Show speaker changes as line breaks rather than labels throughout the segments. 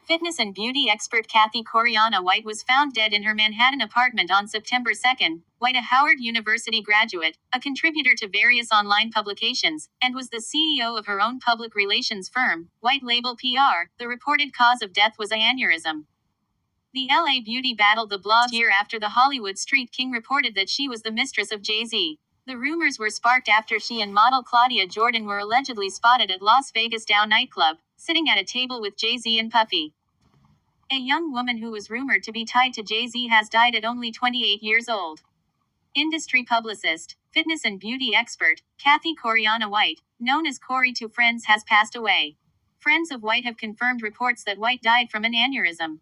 Fitness and beauty expert Kathy Coriana White was found dead in her Manhattan apartment on September 2. White, a Howard University graduate, a contributor to various online publications, and was the CEO of her own public relations firm, White Label PR. The reported cause of death was aneurysm. The LA beauty battled the blogs year after the Hollywood Street King reported that she was the mistress of Jay-Z. The rumors were sparked after she and model Claudia Jordan were allegedly spotted at Las Vegas Dow nightclub, sitting at a table with Jay-Z and Puffy. A young woman who was rumored to be tied to Jay-Z has died at only 28 years old. Industry publicist, fitness and beauty expert, Kathy Coriana White, known as Cori to friends, has passed away. Friends of White have confirmed reports that White died from an aneurysm.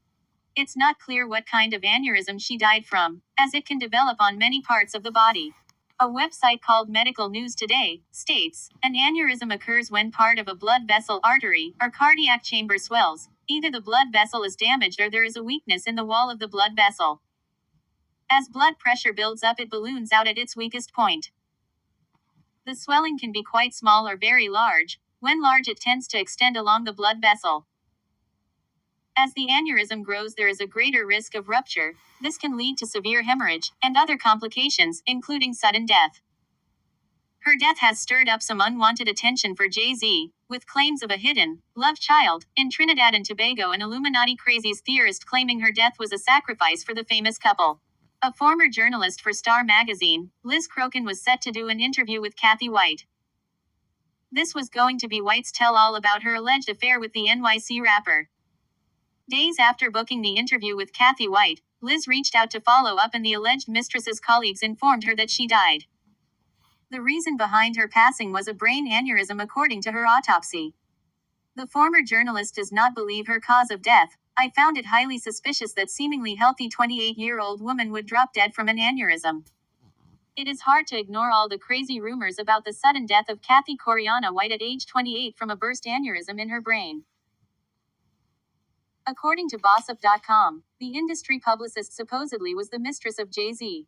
It's not clear what kind of aneurysm she died from, as it can develop on many parts of the body. A website called Medical News Today states, an aneurysm occurs when part of a blood vessel, artery, or cardiac chamber swells. Either the blood vessel is damaged or there is a weakness in the wall of the blood vessel. As blood pressure builds up, it balloons out at its weakest point. The swelling can be quite small or very large. When large, it tends to extend along the blood vessel. As the aneurysm grows, there is a greater risk of rupture. This can lead to severe hemorrhage and other complications, including sudden death. Her death has stirred up some unwanted attention for Jay-Z, with claims of a hidden love child in Trinidad and Tobago, and Illuminati crazies theorist claiming her death was a sacrifice for the famous couple. A former journalist for Star magazine, Liz Crokin, was set to do an interview with Kathy White. This was going to be White's tell-all about her alleged affair with the NYC rapper. Days after booking the interview with Kathy White, Liz reached out to follow up, and the alleged mistress's colleagues informed her that she died. The reason behind her passing was a brain aneurysm, according to her autopsy. The former journalist does not believe her cause of death. I found it highly suspicious that seemingly healthy 28-year-old woman would drop dead from an aneurysm. It is hard to ignore all the crazy rumors about the sudden death of Kathy Coriana White at age 28 from a burst aneurysm in her brain. According to Gossip.com, the industry publicist supposedly was the mistress of Jay-Z.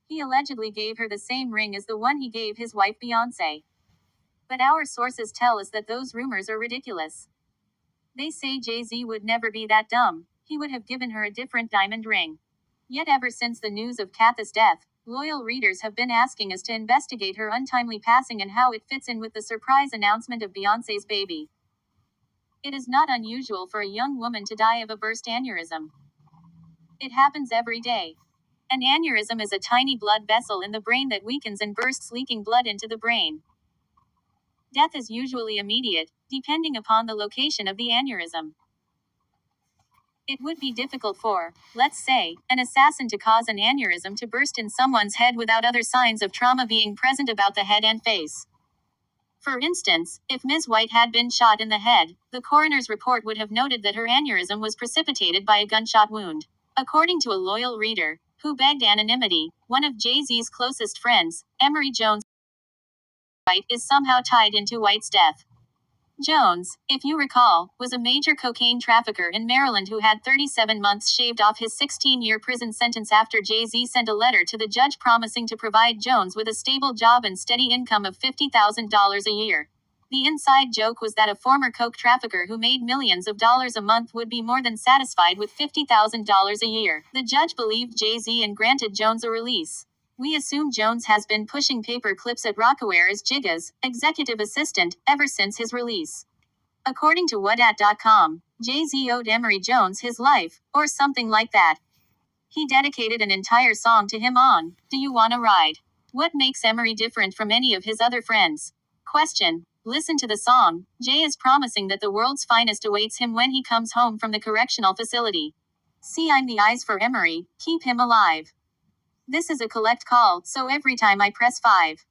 He allegedly gave her the same ring as the one he gave his wife Beyoncé. But our sources tell us that those rumors are ridiculous. They say Jay-Z would never be that dumb. He would have given her a different diamond ring. Yet ever since the news of Kathy's death, loyal readers have been asking us to investigate her untimely passing and how it fits in with the surprise announcement of Beyoncé's baby. It is not unusual for a young woman to die of a burst aneurysm. It happens every day. An aneurysm is a tiny blood vessel in the brain that weakens and bursts, leaking blood into the brain. Death is usually immediate, depending upon the location of the aneurysm. It would be difficult for, let's say, an assassin to cause an aneurysm to burst in someone's head without other signs of trauma being present about the head and face. For instance, if Ms. White had been shot in the head, the coroner's report would have noted that her aneurysm was precipitated by a gunshot wound. According to a loyal reader, who begged anonymity, one of Jay-Z's closest friends, Emery Jones, White is somehow tied into White's death. Jones, if you recall, was a major cocaine trafficker in Maryland who had 37 months shaved off his 16-year prison sentence after Jay-Z sent a letter to the judge promising to provide Jones with a stable job and steady income of $50,000 a year. The inside joke was that a former coke trafficker who made millions of dollars a month would be more than satisfied with $50,000 a year. The judge believed Jay-Z and granted Jones a release. We assume Jones has been pushing paper clips at Rocawear as Jigga's executive assistant ever since his release. According to Whadat.com, Jay-Z owed Emery Jones his life, or something like that. He dedicated an entire song to him on Do You Wanna Ride? What makes Emery different from any of his other friends? Question. Listen to the song. Jay is promising that the world's finest awaits him when he comes home from the correctional facility. See, I'm the eyes for Emery, keep him alive. This is a collect call, so every time I press 5.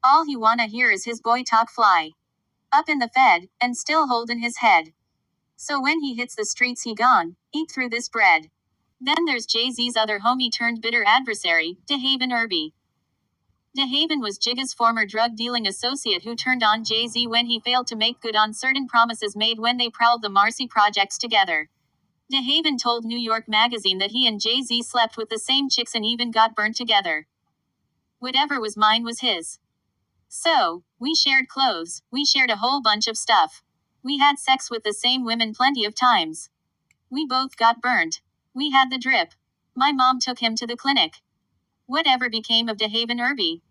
All he wanna hear is his boy talk fly. Up in the Fed, and still holdin' his head. So when he hits the streets he gone, eat through this bread. Then there's Jay-Z's other homie turned bitter adversary, DeHaven Irby. DeHaven was Jigga's former drug-dealing associate who turned on Jay-Z when he failed to make good on certain promises made when they prowled the Marcy projects together. DeHaven told New York Magazine that he and Jay-Z slept with the same chicks and even got burnt together. Whatever was mine was his. So, we shared clothes, we shared a whole bunch of stuff. We had sex with the same women plenty of times. We both got burnt. We had the drip. My mom took him to the clinic. Whatever became of DeHaven Irby?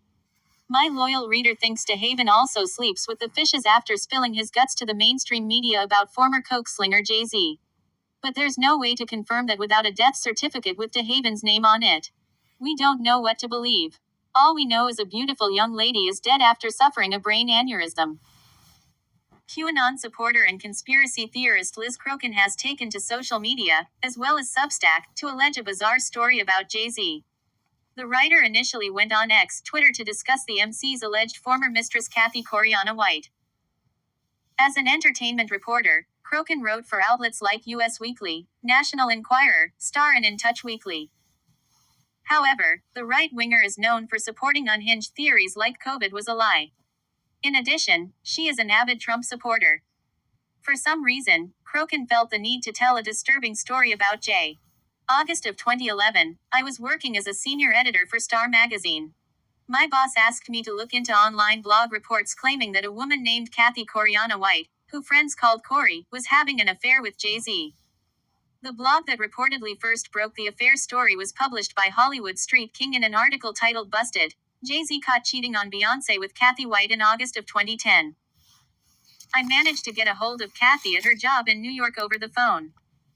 My loyal reader thinks DeHaven also sleeps with the fishes after spilling his guts to the mainstream media about former coke slinger Jay-Z. But there's no way to confirm that without a death certificate with DeHaven's name on it. We don't know what to believe. All we know is a beautiful young lady is dead after suffering a brain aneurysm. QAnon supporter and conspiracy theorist Liz Crokin has taken to social media, as well as Substack, to allege a bizarre story about Jay-Z. The writer initially went on X Twitter to discuss the MC's alleged former mistress Kathy Coriana White. As an entertainment reporter, Crokin wrote for outlets like US Weekly, National Enquirer, Star and In Touch Weekly. However, the right-winger is known for supporting unhinged theories like COVID was a lie. In addition, she is an avid Trump supporter. For some reason, Crokin felt the need to tell a disturbing story about Jay. August of 2011, I was working as a senior editor for Star magazine. My boss asked me to look into online blog reports claiming that a woman named Kathy Coriana White, who friends called Corey, was having an affair with Jay-Z. The blog that reportedly first broke the affair story was published by Hollywood Street King in an article titled Busted, Jay-Z Caught Cheating on Beyoncé with Kathy White in August of 2010. I managed to get a hold of Kathy at her job in New York over the phone.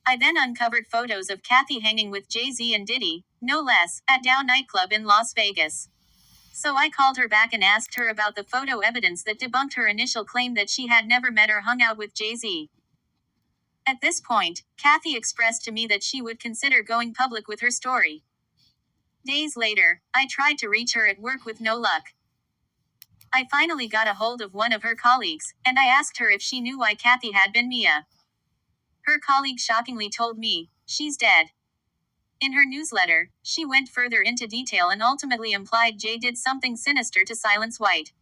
I then uncovered photos of Kathy hanging with Jay-Z and Diddy, no less, at Dow nightclub in Las Vegas. So I called her back and asked her about the photo evidence that debunked her initial claim that she had never met or hung out with Jay-Z. At this point, Kathy expressed to me that she would consider going public with her story. Days later, I tried to reach her at work with no luck. I finally got a hold of one of her colleagues, and I asked her if she knew why Kathy had been Mia. Her colleague shockingly told me, she's dead. In her newsletter, she went further into detail and ultimately implied Jay did something sinister to silence White.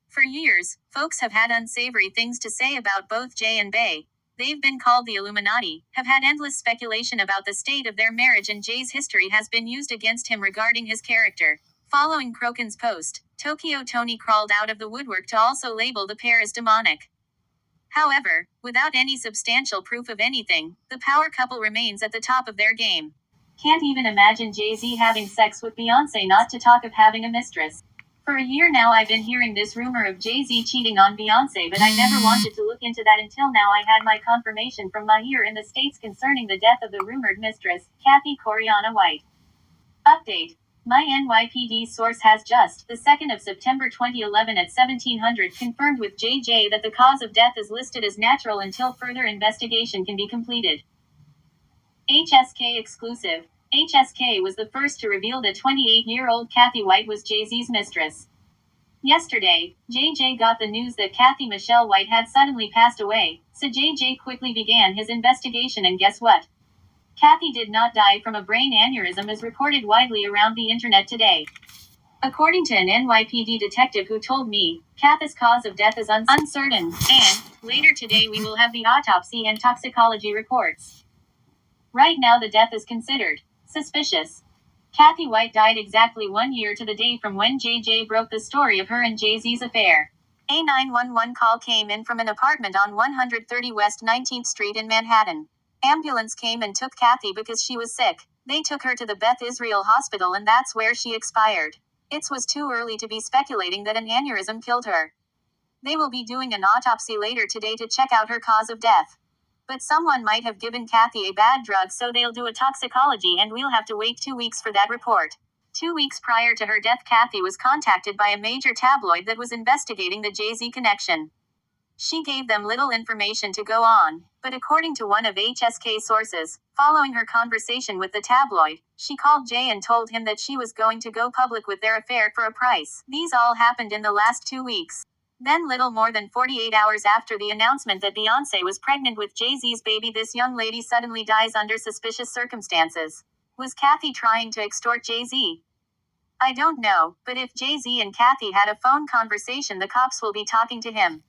For years, folks have had unsavory things to say about both Jay and Bey. They've been called the Illuminati, have had endless speculation about the state of their marriage, and Jay's history has been used against him regarding his character. Following Crokin's post, Tokyo Tony crawled out of the woodwork to also label the pair as demonic. However, without any substantial proof of anything, the power couple remains at the top of their game. Can't even imagine Jay-Z having sex with Beyoncé, not to talk of having a mistress. For a year now I've been hearing this rumor of Jay-Z cheating on Beyoncé, but I never wanted to look into that until now I had my confirmation from my ear in the States concerning the death of the rumored mistress, Kathy Coriana White. Update. My NYPD source has just, the 2nd of September 2011 at 1700 confirmed with JJ that the cause of death is listed as natural until further investigation can be completed. HSK exclusive. HSK was the first to reveal that 28-year-old Kathy White was Jay-Z's mistress. Yesterday, JJ got the news that Kathy Michelle White had suddenly passed away, so JJ quickly began his investigation, and guess what? Kathy did not die from a brain aneurysm as reported widely around the internet today. According to an NYPD detective who told me, Kathy's cause of death is uncertain, and, later today we will have the autopsy and toxicology reports. Right now the death is considered suspicious. Kathy White died exactly 1 year to the day from when JJ broke the story of her and Jay-Z's affair. A 911 call came in from an apartment on 130 West 19th Street in Manhattan. Ambulance came and took Kathy because she was sick. They took her to the Beth Israel Hospital and that's where she expired. It was too early to be speculating that an aneurysm killed her. They will be doing an autopsy later today to check out her cause of death. But someone might have given Kathy a bad drug, so they'll do a toxicology and we'll have to wait 2 weeks for that report. 2 weeks prior to her death, Kathy was contacted by a major tabloid that was investigating the Jay-Z connection. She gave them little information to go on, but according to one of HSK sources, following her conversation with the tabloid, she called Jay and told him that she was going to go public with their affair for a price. These all happened in the last 2 weeks. Then, little more than 48 hours after the announcement that Beyoncé was pregnant with Jay-Z's baby, this young lady suddenly dies under suspicious circumstances. Was Kathy trying to extort Jay-Z? I don't know, but if Jay-Z and Kathy had a phone conversation, the cops will be talking to him.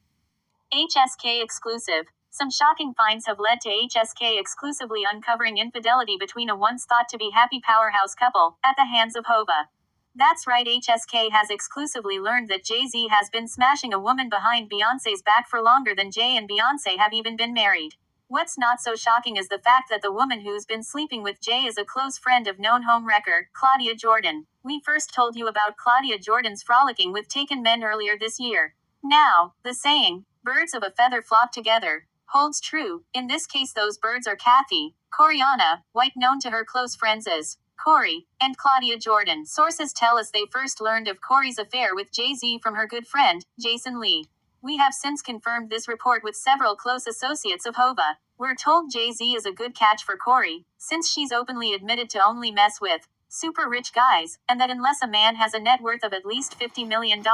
HSK exclusive. Some shocking finds have led to HSK exclusively uncovering infidelity between a once thought to be happy powerhouse couple, at the hands of Hova. That's right, HSK has exclusively learned that Jay-Z has been smashing a woman behind Beyoncé's back for longer than Jay and Beyoncé have even been married. What's not so shocking is the fact that the woman who's been sleeping with Jay is a close friend of known homewrecker, Claudia Jordan. We first told you about Claudia Jordan's frolicking with taken men earlier this year. Now, the saying, birds of a feather flock together, holds true. In this case those birds are Kathy, Coriana, White, known to her close friends as Corey, and Claudia Jordan. Sources tell us they first learned of Corey's affair with Jay-Z from her good friend, Jason Lee. We have since confirmed this report with several close associates of Hova. We're told Jay-Z is a good catch for Corey, since she's openly admitted to only mess with super rich guys, and that unless a man has a net worth of at least $50 million,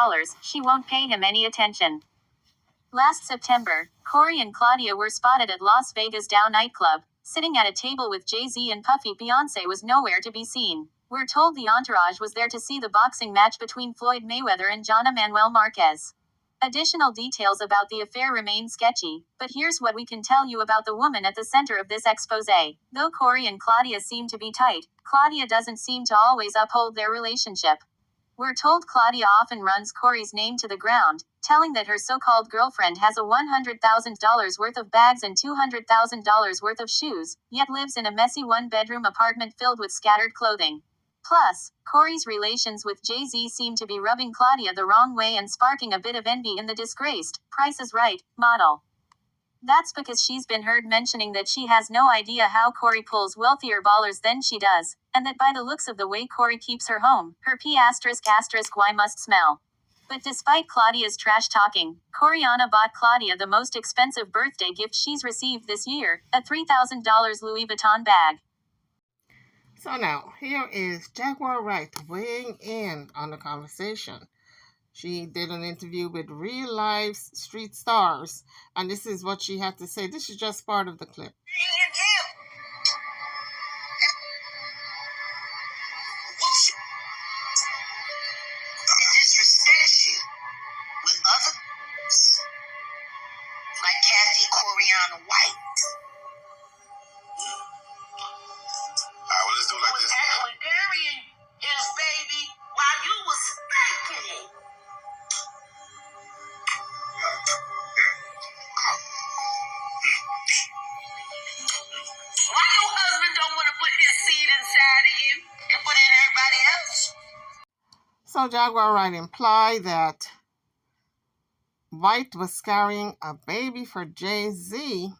she won't pay him any attention. Last September, Corey and Claudia were spotted at Las Vegas' Dow nightclub, sitting at a table with Jay-Z and Puffy. Beyoncé was nowhere to be seen. We're told the entourage was there to see the boxing match between Floyd Mayweather and Jonna Manuel Marquez. Additional details about the affair remain sketchy, but here's what we can tell you about the woman at the center of this exposé. Though Corey and Claudia seem to be tight, Claudia doesn't seem to always uphold their relationship. We're told Claudia often runs Corey's name to the ground, telling that her so-called girlfriend has a $100,000 worth of bags and $200,000 worth of shoes, yet lives in a messy one-bedroom apartment filled with scattered clothing. Plus, Corey's relations with Jay-Z seem to be rubbing Claudia the wrong way and sparking a bit of envy in the disgraced Price is Right model. That's because she's been heard mentioning that she has no idea how Corey pulls wealthier ballers than she does, and that by the looks of the way Corey keeps her home, her P***y must smell. But despite Claudia's trash talking, Coriana bought Claudia the most expensive birthday gift she's received this year, a $3,000 Louis Vuitton bag.
So now, here is Jaguar Wright weighing in on the conversation. She did an interview with real-life street stars, and this is what she had to say. This is just part of the clip.
Disrespect you with other like Kathy, Coriana, White.
Well, let's do it like this.
Actually carrying his baby while you was spanking it. Why your husband don't want to put his seed inside of you and put in everybody else?
So Jaguar Wright implied that White was carrying a baby for Jay-Z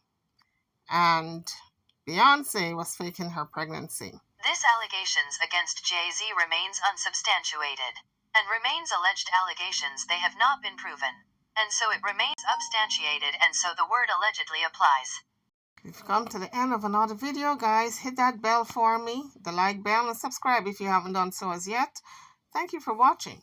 and Beyoncé was faking her pregnancy.
This allegations against Jay-Z remains unsubstantiated, and remains alleged allegations. They have not been proven, and so it remains substantiated, and so the word allegedly applies.
We've come to the end of another video, guys. Hit that bell for me, the like bell, and subscribe if you haven't done so as yet. Thank you for watching.